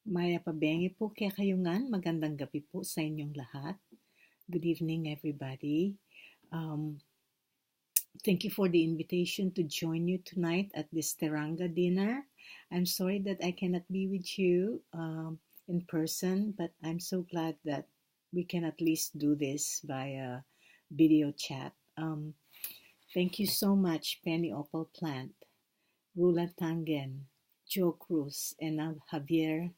Maya pabengi po kaya kayungan. Magandang gabi po sa inyong lahat. Good evening, everybody. Um, Thank you for the invitation to join you tonight at this Teranga dinner. I'm sorry that I cannot be with you in person, but I'm so glad that we can at least do this via video chat. Thank you so much, Penny Opal Plant, Rula Tangen, Joe Cruz, and Javier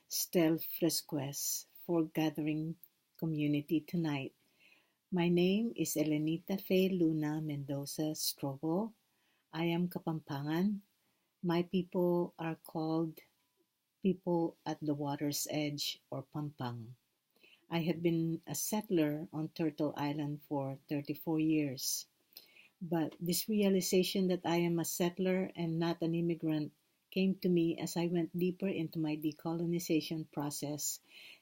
Stel Fresquez for gathering community tonight. My name is Elenita Fe Luna Mendoza Strobo. I am Kapampangan. My people are called people at the water's edge or Pampang. I have been a settler on Turtle Island for 34 years. But this realization that I am a settler and not an immigrant came to me as I went deeper into my decolonization process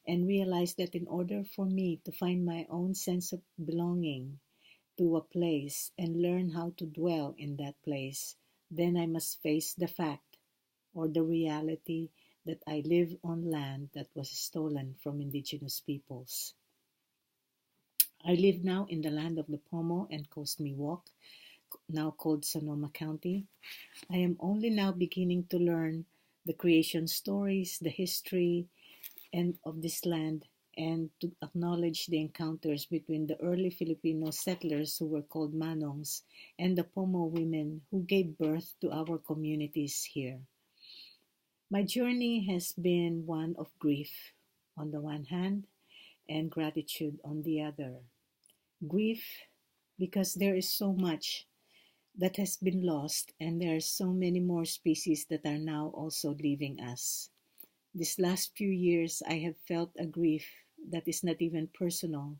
and realized that in order for me to find my own sense of belonging to a place and learn how to dwell in that place, then I must face the fact or the reality that I live on land that was stolen from indigenous peoples. I live now in the land of the Pomo and Coast Miwok, now called Sonoma County. I am only now beginning to learn the creation stories, the history and of this land, and to acknowledge the encounters between the early Filipino settlers who were called Manongs and the Pomo women who gave birth to our communities here. My journey has been one of grief on the one hand and gratitude on the other. Grief because there is so much that has been lost, and there are so many more species that are now also leaving us. These last few years, I have felt a grief that is not even personal,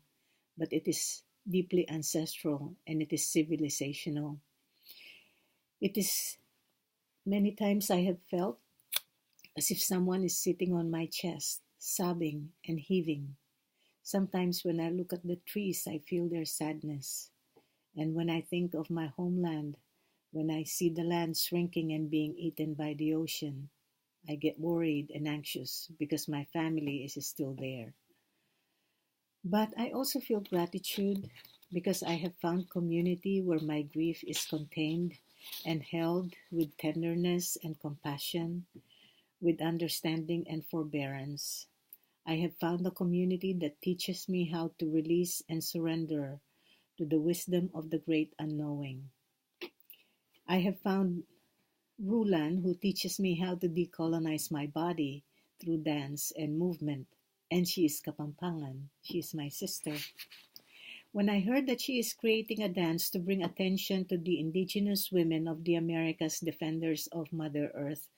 but it is deeply ancestral and it is civilizational. It is many times I have felt as if someone is sitting on my chest, sobbing and heaving. Sometimes when I look at the trees, I feel their sadness. And when I think of my homeland, when I see the land shrinking and being eaten by the ocean, I get worried and anxious because my family is still there. But I also feel gratitude because I have found community where my grief is contained and held with tenderness and compassion, with understanding and forbearance. I have found a community that teaches me how to release and surrender to the wisdom of the great unknowing. I have found Rulan, who teaches me how to decolonize my body through dance and movement, and she is Kapampangan. She is my sister. When I heard that she is creating a dance to bring attention to the indigenous women of the Americas Defenders of Mother Earth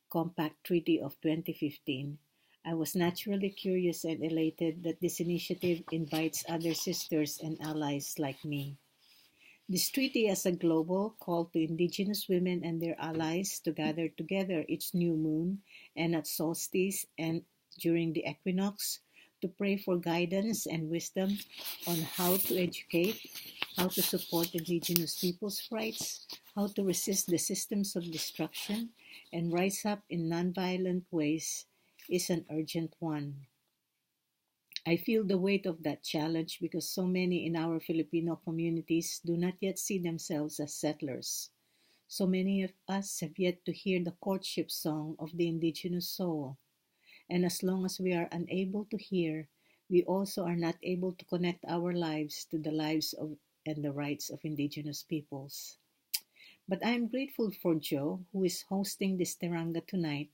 Compact Treaty of 2015, I was naturally curious and elated that this initiative invites other sisters and allies like me. This treaty is a global call to indigenous women and their allies to gather together each new moon and at solstice and during the equinox to pray for guidance and wisdom on how to educate, how to support indigenous people's rights, how to resist the systems of destruction, and rise up in nonviolent ways is an urgent one. I feel the weight of that challenge because so many in our Filipino communities do not yet see themselves as settlers. So many of us have yet to hear the courtship song of the indigenous soul. And as long as we are unable to hear, we also are not able to connect our lives to the lives of and the rights of indigenous peoples. But I am grateful for Joe, who is hosting this Teranga tonight,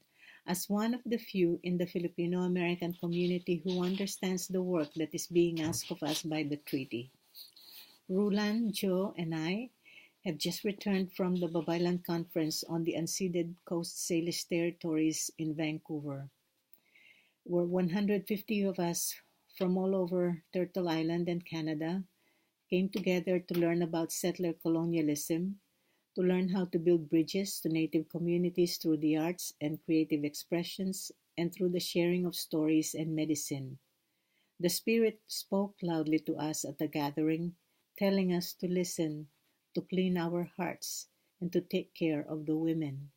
as one of the few in the Filipino American community who understands the work that is being asked of us by the treaty. Rulan, Joe, and I have just returned from the Babaylan Conference on the unceded Coast Salish territories in Vancouver, where 150 of us from all over Turtle Island and Canada came together to learn about settler colonialism, to learn how to build bridges to Native communities through the arts and creative expressions, and through the sharing of stories and medicine. The Spirit spoke loudly to us at the gathering, telling us to listen, to clean our hearts, and to take care of the women.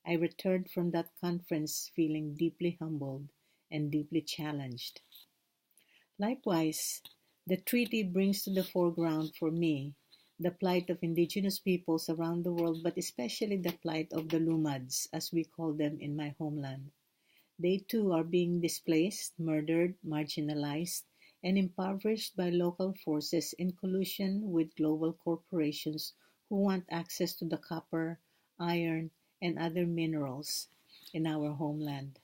I returned from that conference feeling deeply humbled and deeply challenged. Likewise, the treaty brings to the foreground for me the plight of indigenous peoples around the world, but especially the plight of the Lumads, as we call them in my homeland. They too are being displaced, murdered, marginalized, and impoverished by local forces in collusion with global corporations who want access to the copper, iron, and other minerals in our homeland.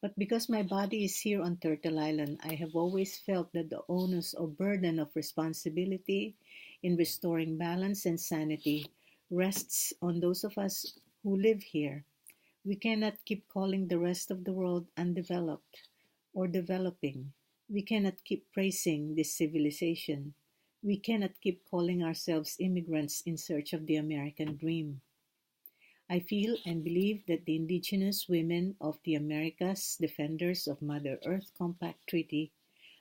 But because my body is here on Turtle Island, I have always felt that the onus or burden of responsibility in restoring balance and sanity rests on those of us who live here. We cannot keep calling the rest of the world undeveloped or developing. We cannot keep praising this civilization. We cannot keep calling ourselves immigrants in search of the American dream. I feel and believe that the indigenous women of the Americas, defenders of Mother Earth Compact Treaty,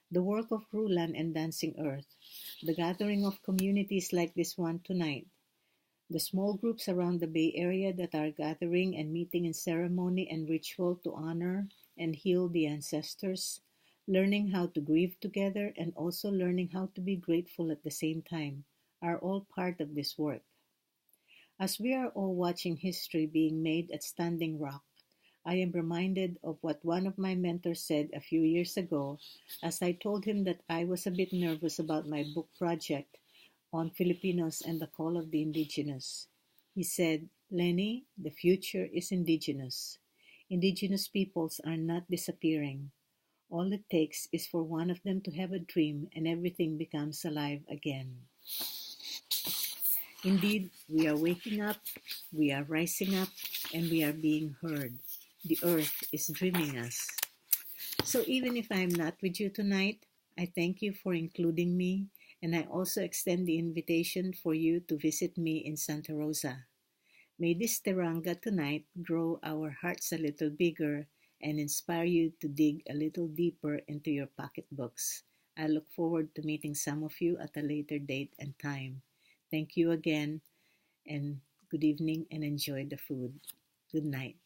the work of Rulan and Dancing Earth, the gathering of communities like this one tonight, the small groups around the Bay Area that are gathering and meeting in ceremony and ritual to honor and heal the ancestors, learning how to grieve together and also learning how to be grateful at the same time, are all part of this work. As we are all watching history being made at Standing Rock, I am reminded of what one of my mentors said a few years ago as I told him that I was a bit nervous about my book project on Filipinos and the Call of the Indigenous. He said, Lenny, the future is indigenous. Indigenous peoples are not disappearing. All it takes is for one of them to have a dream and everything becomes alive again. Indeed, we are waking up, we are rising up, and we are being heard. The earth is dreaming us. So even if I'm not with you tonight, I thank you for including me, and I also extend the invitation for you to visit me in Santa Rosa. May this teranga tonight grow our hearts a little bigger and inspire you to dig a little deeper into your pocketbooks. I look forward to meeting some of you at a later date and time. Thank you again, and good evening, and enjoy the food. Good night.